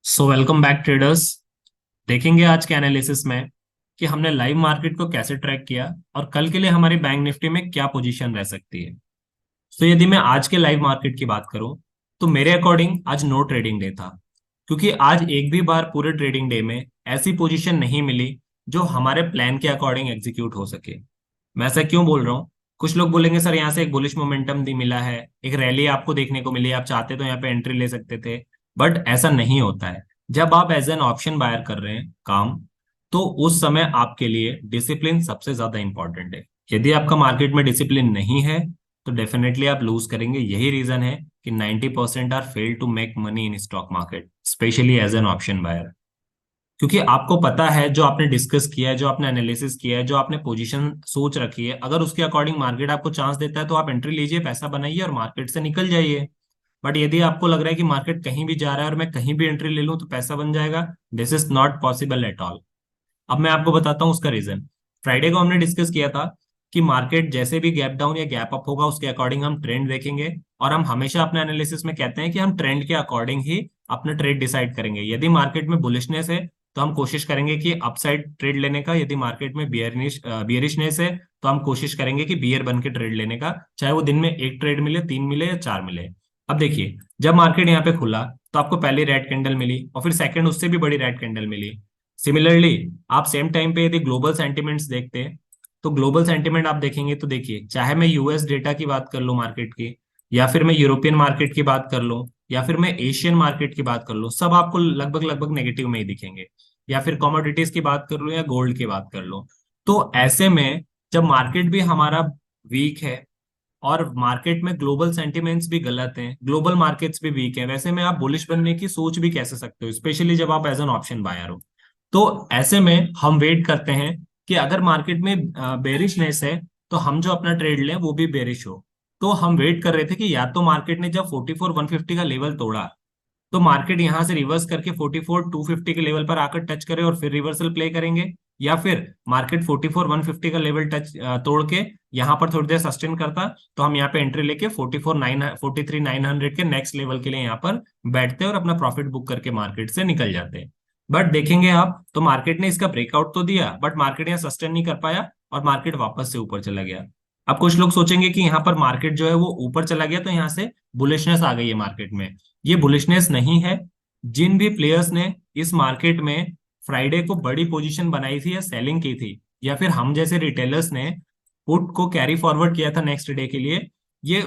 Welcome back traders. देखेंगे आज के एनालिसिस में कि हमने लाइव मार्केट को कैसे ट्रैक किया और कल के लिए हमारी बैंक निफ्टी में क्या पोजीशन रह सकती है। यदि मैं आज के लाइव मार्केट की बात करूं तो मेरे अकॉर्डिंग आज नो ट्रेडिंग डे था, क्योंकि आज एक भी बार पूरे ट्रेडिंग डे में ऐसी पोजीशन नहीं मिली जो हमारे प्लान के अकॉर्डिंग एग्जीक्यूट हो सके। मैं ऐसा क्यों बोल रहा हूँ? कुछ लोग बोलेंगे सर यहाँ से एक बुलिश मोमेंटम दी मिला है, एक रैली आपको देखने को मिली, आप चाहते तो यहाँ पे एंट्री ले सकते थे। बट ऐसा नहीं होता है। जब आप एज एन ऑप्शन बायर कर रहे हैं काम, तो उस समय आपके लिए डिसिप्लिन सबसे ज्यादा इंपॉर्टेंट है। यदि आपका मार्केट में डिसिप्लिन नहीं है तो डेफिनेटली आप लूज करेंगे। यही रीजन है कि 90% are fail to make money in stock market, especially as an option buyer. क्योंकि आपको पता है जो आपने डिस्कस किया है, जो आपने एनालिसिस किया है, जो आपने पोजीशन सोच रखी है, अगर उसके अकॉर्डिंग मार्केट आपको चांस देता है तो आप एंट्री लीजिए, पैसा बनाइए और मार्केट से निकल जाइए। बट यदि आपको लग रहा है कि मार्केट कहीं भी जा रहा है और मैं कहीं भी एंट्री ले लूं तो पैसा बन जाएगा, this is not possible at all. अब मैं आपको बताता हूँ उसका रीजन। फ्राइडे को हमने डिस्कस किया था कि मार्केट जैसे भी गैप डाउन या गैप अप होगा उसके अकॉर्डिंग हम ट्रेंड देखेंगे, और हम हमेशा अपने एनालिसिस में कहते हैं कि हम ट्रेंड के अकॉर्डिंग ही अपना ट्रेड डिसाइड करेंगे। यदि मार्केट में बुलिशनेस है तो हम कोशिश करेंगे कि अपसाइड ट्रेड लेने का, यदि मार्केट में बियरिशनेस है तो हम कोशिश करेंगे कि बियर बन के ट्रेड लेने का, चाहे वो दिन में एक ट्रेड मिले, तीन मिले या चार मिले। अब देखिए, जब मार्केट यहाँ पे खुला तो आपको पहली रेड कैंडल मिली और फिर सेकंड उससे भी बड़ी रेड कैंडल मिली। सिमिलरली आप सेम टाइम पे यदि ग्लोबल सेंटिमेंट्स देखते हैं तो ग्लोबल सेंटिमेंट आप देखेंगे तो देखिए, चाहे मैं यूएस डेटा की बात कर लूं मार्केट की, या फिर मैं यूरोपियन मार्केट की बात कर लूं, या फिर मैं एशियन मार्केट की बात कर लूं, सब आपको लगभग लगभग नेगेटिव में ही दिखेंगे। या फिर कमोडिटीज की बात कर लूं या गोल्ड की बात कर लूं। तो ऐसे में जब मार्केट भी हमारा वीक है और मार्केट में ग्लोबल सेंटिमेंट्स भी गलत हैं, ग्लोबल मार्केट्स भी वीक हैं, वैसे में आप बुलिश बनने की सोच भी कैसे सकते हो, स्पेशली जब आप एज एन ऑप्शन बायर हो। तो ऐसे में हम वेट करते हैं कि अगर मार्केट में बेरिशनेस है तो हम जो अपना ट्रेड लें वो भी बेरिश हो। तो हम वेट कर रहे थे कि या तो मार्केट ने जब 44,150 का लेवल तोड़ा तो मार्केट यहां से रिवर्स करके 44,250 के लेवल पर आकर टच करे और फिर रिवर्सल प्ले करेंगे, या फिर मार्केट 44,150 का लेवल तोड़ के यहाँ पर थोड़ी देर सस्टेन करता तो हम यहाँ पे एंट्री लेके 43,900 के नेक्स्ट लेवल के लिए यहाँ पर बैठते और अपना प्रॉफिट बुक करके मार्केट से निकल जाते। बट देखेंगे आप तो मार्केट ने इसका ब्रेकआउट तो दिया बट मार्केट यहाँ सस्टेन नहीं कर पाया और मार्केट वापस से ऊपर चला गया। अब कुछ लोग सोचेंगे कि यहाँ पर मार्केट जो है वो ऊपर चला गया तो यहाँ से बुलिशनेस आ गई है मार्केट में। ये बुलिशनेस नहीं है। जिन भी प्लेयर्स ने इस मार्केट में फ्राइडे को बड़ी पोजीशन बनाई थी या सेलिंग की थी, या फिर हम जैसे रिटेलर्स ने पुट को कैरी फॉरवर्ड किया था नेक्स्ट डे के लिए, ये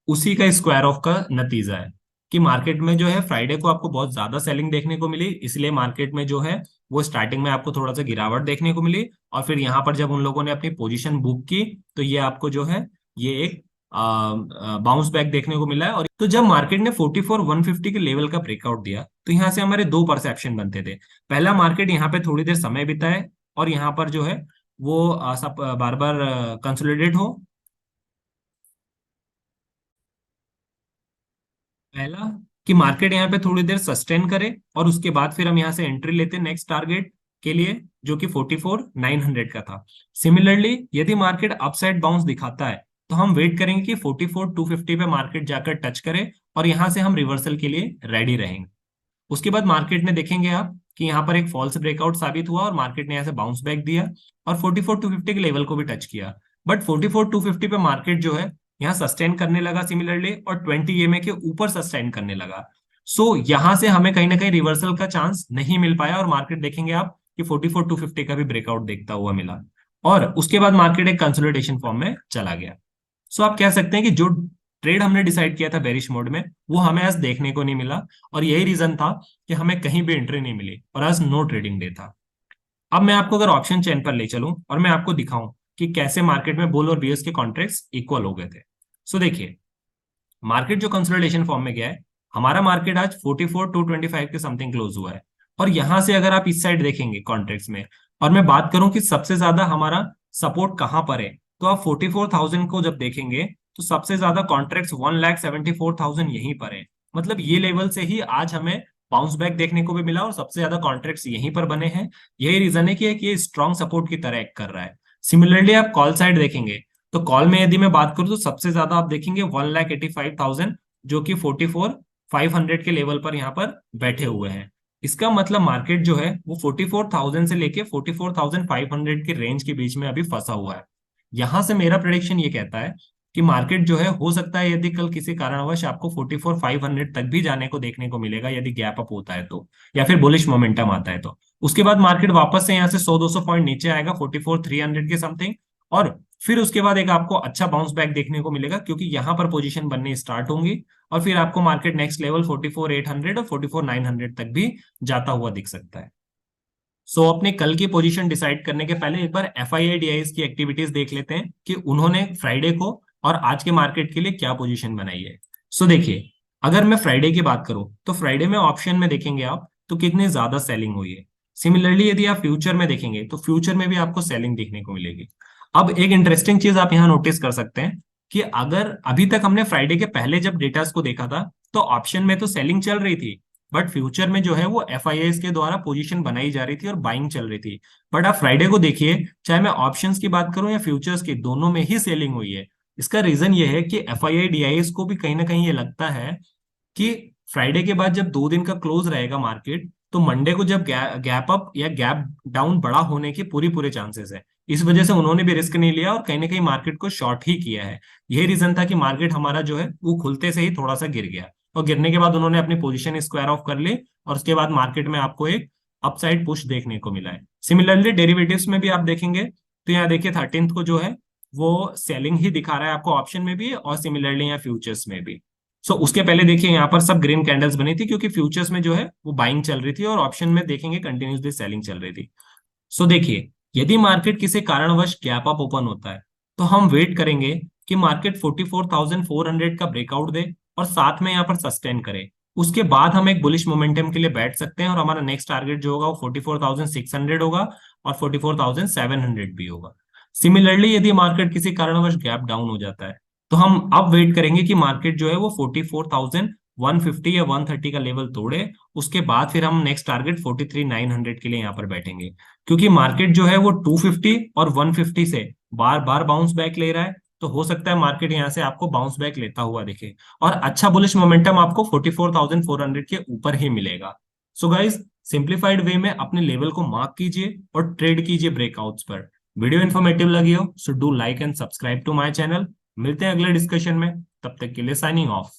उसी का स्क्वायर ऑफ का नतीजा है कि मार्केट में जो है फ्राइडे को आपको बहुत ज्यादा सेलिंग देखने को मिली, इसलिए मार्केट में जो है वो स्टार्टिंग में आपको थोड़ा सा गिरावट देखने को मिली, और फिर यहाँ पर जब उन लोगों ने अपनी पोजीशन बुक की तो ये आपको जो है ये एक बाउंस बैक देखने को मिला है। और तो जब मार्केट ने 44,150 के लेवल का ब्रेकआउट दिया तो यहाँ से हमारे दो परसेप्शन बनते थे। पहला, मार्केट यहाँ पे थोड़ी देर समय बिताए और यहाँ पर जो है वो सब बार बार कंसोलिडेट हो। पहला, कि मार्केट यहाँ पे थोड़ी देर सस्टेन करे और उसके बाद फिर हम यहाँ से एंट्री लेते नेक्स्ट टारगेट के लिए, जो कि 44,900 का था। सिमिलरली यदि मार्केट अपसाइड बाउंस दिखाता है तो हम वेट करेंगे कि 44,250 पे मार्केट जाकर टच करे और यहाँ से हम रिवर्सल के लिए रेडी रहेंगे। उसके बाद मार्केट ने देखेंगे आप कि यहाँ पर एक फॉल्स ब्रेकआउट साबित हुआ और मार्केट ने यहाँ से बाउंस बैक दिया और 44,250 के लेवल को भी टच किया। बट 44,250 पे मार्केट जो है यहाँ सस्टेन करने लगा सिमिलरली और 20 ईएमए के ऊपर सस्टेन करने लगा। यहाँ से हमें कहीं ना कहीं रिवर्सल का चांस नहीं मिल पाया और मार्केट देखेंगे आप कि 44,250 का भी ब्रेकआउट देखता हुआ मिला, और उसके बाद मार्केट एक कंसोलिडेशन फॉर्म में चला गया। आप कह सकते हैं कि जो ट्रेड हमने डिसाइड किया था बेरिश मोड में वो हमें आज देखने को नहीं मिला, और यही रीजन था कि हमें कहीं भी एंट्री नहीं मिली और आज नो ट्रेडिंग डे था। अब मैं आपको अगर ऑप्शन चेन पर ले चलूं और मैं आपको दिखाऊं कि कैसे मार्केट में बुल और बियर्स के कॉन्ट्रैक्ट्स इक्वल हो गए थे। देखिए, मार्केट जो कंसोलिडेशन फॉर्म में गया है, हमारा मार्केट आज 44,225 के समथिंग क्लोज हुआ है। और यहां से अगर आप इस साइड देखेंगे कॉन्ट्रैक्ट्स में, और मैं बात करूं कि सबसे ज्यादा हमारा सपोर्ट कहां पर है, तो आप 44,000 को जब देखेंगे तो सबसे ज्यादा कॉन्ट्रैक्ट्स 1,74,000 यहीं पर है। मतलब ये लेवल से ही आज हमें बाउंस बैक देखने को भी मिला और सबसे ज्यादा कॉन्ट्रैक्ट्स यहीं पर बने हैं। यही रीजन है कि ये स्ट्रॉन्ग सपोर्ट की तरह एक्ट कर रहा है। सिमिलरली आप कॉल साइड देखेंगे तो कॉल में यदि मैं बात करूं तो सबसे ज्यादा आप देखेंगे 1,85,000, जो कि 44,500 के लेवल पर यहाँ पर बैठे हुए हैं। इसका मतलब मार्केट जो है वो 44,000 से लेके 44,500 के रेंज के बीच में अभी फंसा हुआ है। यहां से मेरा प्रेडिक्शन ये कहता है कि मार्केट जो है हो सकता है यदि कल किसी कारणवश आपको 44,500 तक भी जाने को देखने को मिलेगा, यदि गैप अप होता है तो, या फिर बुलिश मोमेंटम आता है तो। उसके बाद मार्केट वापस से यहाँ से 100-200 पॉइंट नीचे आएगा 44,300 के समथिंग, और फिर उसके बाद एक आपको अच्छा बाउंस बैक देखने को मिलेगा, क्योंकि यहां पर पोजीशन बनने स्टार्ट होंगी, और फिर आपको मार्केट नेक्स्ट लेवल 44,800 और 44,900 तक भी जाता हुआ दिख सकता है। अपने कल की पोजीशन डिसाइड करने के पहले एक बार FII-DIs की एक्टिविटीज देख लेते हैं कि उन्होंने फ्राइडे को और आज के मार्केट के लिए क्या पोजीशन बनाई है। देखिए, अगर मैं फ्राइडे की बात करूं तो फ्राइडे में ऑप्शन में देखेंगे आप तो कितनी ज्यादा सेलिंग हुई है। सिमिलरली यदि आप फ्यूचर में देखेंगे तो फ्यूचर में भी आपको सेलिंग देखने को मिलेगी। अब एक इंटरेस्टिंग चीज आप यहाँ नोटिस कर सकते हैं कि अगर अभी तक हमने फ्राइडे के पहले जब डेटास को देखा था तो ऑप्शन में तो सेलिंग चल रही थी, बट फ्यूचर में जो है वो FIIs के द्वारा पोजीशन बनाई जा रही थी और बाइंग चल रही थी। बट आप फ्राइडे को देखिए, चाहे मैं ऑप्शंस की बात करूं या फ्यूचर्स की, दोनों में ही सेलिंग हुई है। इसका रीजन ये है कि FII-DIs को भी कहीं ना कहीं ये लगता है कि फ्राइडे के बाद जब 2 दिन का क्लोज रहेगा मार्केट, तो मंडे को जब गैप अप या गैप डाउन बड़ा होने के पूरी पूरे चांसेस है। इस वजह से उन्होंने भी रिस्क नहीं लिया और कहीं ना कहीं मार्केट को शॉर्ट ही किया है। यही रीजन था कि मार्केट हमारा जो है वो खुलते से ही थोड़ा सा गिर गया, और गिरने के बाद उन्होंने अपनी पोजीशन स्क्वायर ऑफ कर ली, और उसके बाद मार्केट में आपको एक अपसाइड पुश देखने को मिला है। सिमिलरली डेरिवेटिव्स में भी आप देखेंगे तो यहाँ देखिए 13th को जो है वो सेलिंग ही दिखा रहा है आपको ऑप्शन में भी, और सिमिलरली यहाँ फ्यूचर्स में भी। उसके पहले देखिए यहाँ पर सब ग्रीन कैंडल्स बनी थी, क्योंकि फ्यूचर्स में जो है वो बाइंग चल रही थी और ऑप्शन में देखेंगे कंटिन्यूसली सेलिंग चल रही थी। देखिए, यदि मार्केट किसी कारणवश गैप अप ओपन होता है तो हम वेट करेंगे कि मार्केट 44,400 का ब्रेकआउट दे और साथ में यहाँ पर सस्टेन करे। उसके बाद हम एक बुलिश मोमेंटम के लिए बैठ सकते हैं, और हमारा नेक्स्ट टारगेट जो होगा वो 44,600 होगा और 44,700 भी होगा। सिमिलरली यदि मार्केट किसी कारणवश गैप डाउन हो जाता है तो हम अब वेट करेंगे कि मार्केट जो है वो 44,150 या 130 का लेवल तोड़े। उसके बाद फिर हम नेक्स्ट टारगेट 43,900 के लिए यहाँ पर बैठेंगे, क्योंकि मार्केट जो है वो 250 और 150 से बार बार बाउंस बैक ले रहा है। तो हो सकता है मार्केट यहाँ से आपको बाउंस बैक लेता हुआ दिखे, और अच्छा बुलिश मोमेंटम आपको 44,400 के ऊपर ही मिलेगा। गाइस, सिंप्लीफाइड वे में अपने लेवल को मार्क कीजिए और ट्रेड कीजिए ब्रेकआउट्स पर। वीडियो इन्फॉर्मेटिव लगी हो so do like and subscribe to my channel. मिलते हैं अगले डिस्कशन में, तब तक के लिए साइनिंग ऑफ।